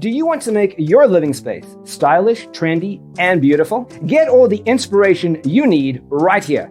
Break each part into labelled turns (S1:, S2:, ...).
S1: Do you want to make your living space stylish, trendy, and beautiful? Get all the inspiration you need right here.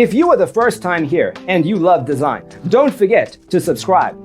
S1: If you are the first time here and you love design, don't forget to subscribe.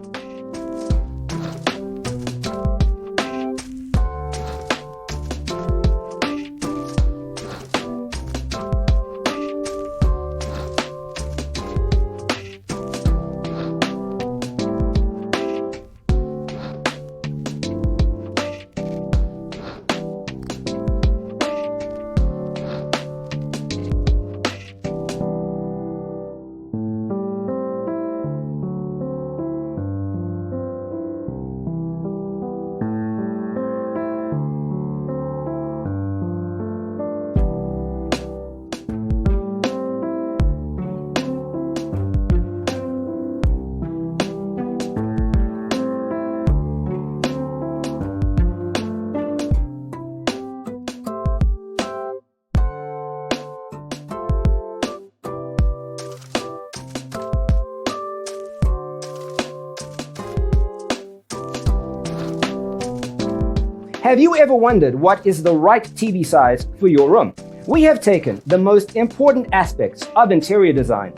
S1: Have you ever wondered what is the right TV size for your room? We have taken the most important aspects of interior design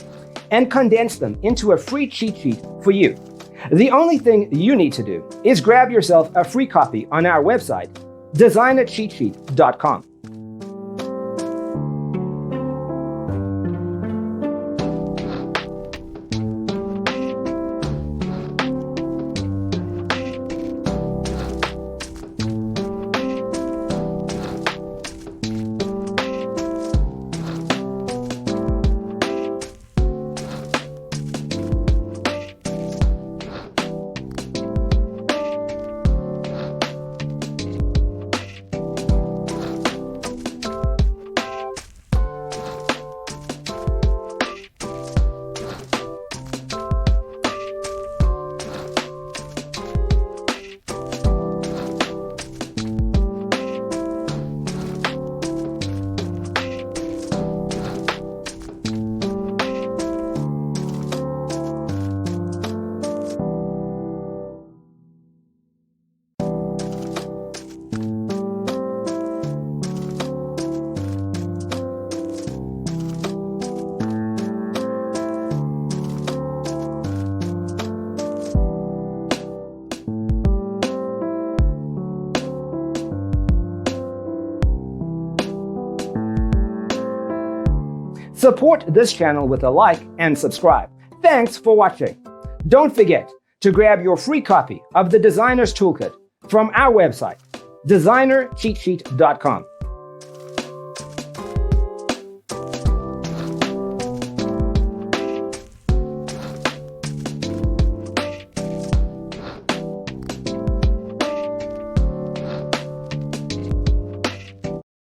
S1: and condensed them into a free cheat sheet for you. The only thing you need to do is grab yourself a free copy on our website, designercheatsheet.com. Support this channel with a like and subscribe. Thanks for watching. Don't forget to grab your free copy of the Designer's Toolkit from our website, designercheatsheet.com.